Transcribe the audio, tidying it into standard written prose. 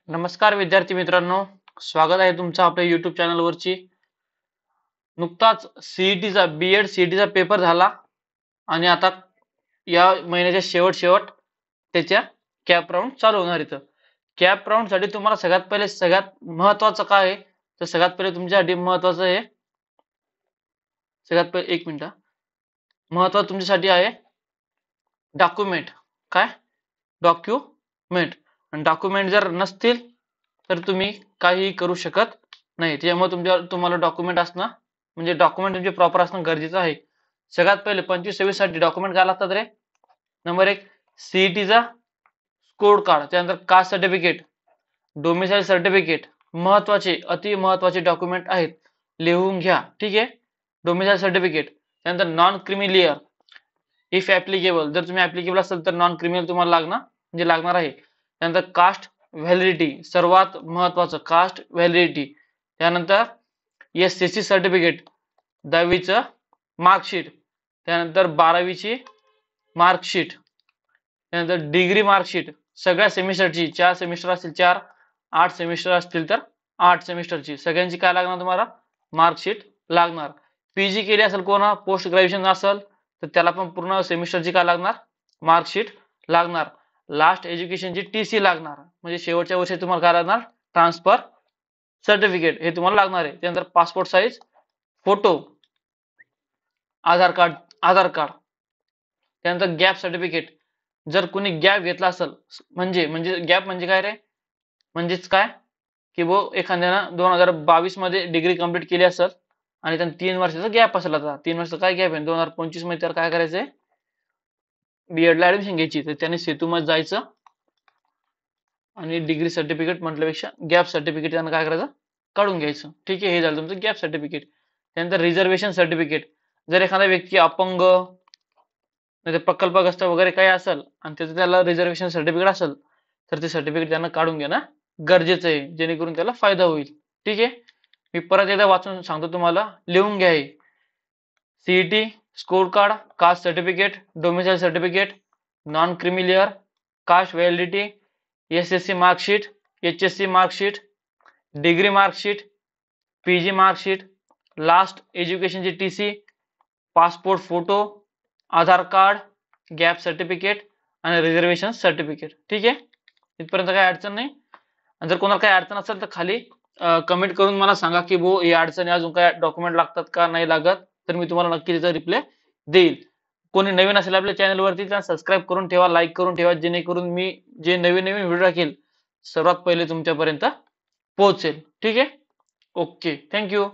नमस्कार विद्यार्थी मित्रांनो, स्वागत आहे तुमचं आपल्या YouTube चॅनलवरची. नुकताच सीईटीचा बीएड सीईटीचा पेपर झाला आणि आता या महिन्याच्या शेवट त्याच्या कॅप राऊंड चालू होणार इथं. कॅप राऊंड साठी तुम्हाला सगळ्यात महत्त्वाचं काय आहे, तर सगळ्यात पहिले तुमच्यासाठी महत्त्वाचं आहे, सगळ्यात पहिले एक मिनिट, महत्त्वाचं तुमच्यासाठी आहे डॉक्युमेंट. काय? डॉक्युमेंट. आणि डॉक्युमेंट जर नसतील तर तुम्ही काहीही करू शकत नाही. त्यामुळे तुम्हाला डॉक्युमेंट असणं म्हणजे डॉक्युमेंट तुमचे प्रॉपर असणं गरजेचं आहे. सगळ्यात पहिले 25-26 साठी डॉक्युमेंट काय लागतात रे? नंबर 1 सीईटीचा स्कोर कार्ड, त्यानंतर कास्ट सर्टिफिकेट, डोमिसाइल सर्टिफिकेट, महत्वाचे अति महत्वाचे डॉक्युमेंट आहेत, लिहून घ्या. ठीक आहे. डोमिसाइल सर्टिफिकेट, त्यानंतर नॉन क्रिमिलियर इफ ऍप्लिकेबल, जर तुम्ही ऍप्लिकेबल असेल तर नॉन क्रिमिनल तुम्हाला लागणार आहे. त्यानंतर कास्ट व्हॅलिडिटी, सर्वात महत्वाचं कास्ट व्हॅलिडिटी. त्यानंतर एसएससी सर्टिफिकेट, 10वीचं मार्कशीट, त्यानंतर 12वीची मार्कशीट, त्यानंतर डिग्री मार्कशीट सगळ्या सेमिस्टरची, 4 सेमिस्टर असतील 4, 8 सेमिस्टर असतील तर 8 सेमिस्टरची सगळ्यांची काय लागणार तुम्हाला? मार्कशीट लागणार. पीजी केली असेल कोणा, पोस्ट ग्रॅज्युएशन असेल तर त्याला पण पूर्ण सेमिस्टरची काय लागणार? मार्कशीट लागणार. लास्ट एज्युकेशनची टीसी लागणार, म्हणजे शेवटच्या वर्षी तुम्हाला काय लागणार? ट्रान्सफर सर्टिफिकेट हे तुम्हाला लागणार आहे. त्यानंतर passport size photo, Aadhaar card, त्यानंतर गॅप सर्टिफिकेट. जर कोणी गॅप घेतला असेल, म्हणजे गॅप म्हणजे काय रे? म्हणजेच काय की एखाद्यानं 2022 मध्ये डिग्री कंप्लीट केली असेल आणि त्यांना 3 वर्षाचा गॅप असेल, आता 3 वर्षाचा काय गॅप आहे, 2025 मध्ये त्याला काय करायचंय? बीएड ला ऍडमिशन घ्यायची. तर त्याने सेतूमध्ये जायचं आणि डिग्री सर्टिफिकेट म्हटल्यापेक्षा गॅप सर्टिफिकेट त्यांना काय करायचं? काढून घ्यायचं. ठीक आहे. हे झालं तुमचं गॅप सर्टिफिकेट. त्यानंतर रिझर्वेशन सर्टिफिकेट. जर एखादा व्यक्ती अपंग नाही प्रकल्पग्रस्त वगैरे काही असेल आणि त्याला रिझर्वेशन सर्टिफिकेट असेल तर ते सर्टिफिकेट त्यांना काढून घेणं गरजेचं आहे, जेणेकरून त्याला फायदा होईल. ठीक आहे. मी परत एकदा वाचून सांगतो तुम्हाला, लिहून घ्या. CET score card, caste certificate, domicile certificate, non creamy layer, caste validity, SSC marksheet, HSC marksheet, degree marksheet, PG marksheet, last एज्युकेशनची TC, passport photo, Aadhaar card, gap certificate आणि रिझर्वेशन सर्टिफिकेट. ठीक आहे. इथपर्यंत काही अडचण नाही. आणि जर कोणाला काही अडचण असेल तर खाली कमेंट करून मला सांगा की ही अडचणी अजून काय डॉक्युमेंट लागतात का नाही लागत, तर मी तुम्हाला नक्की त्याचा रिप्लाय देईल. कोणी नवीन असेल आपल्या चॅनलवरती तर सबस्क्राईब करून ठेवा, लाईक करून ठेवा, जेणेकरून मी जे नवीन व्हिडिओ टाकेल सर्वात पहिले तुमच्यापर्यंत पोहोचेल. ठीक आहे. Okay, thank you.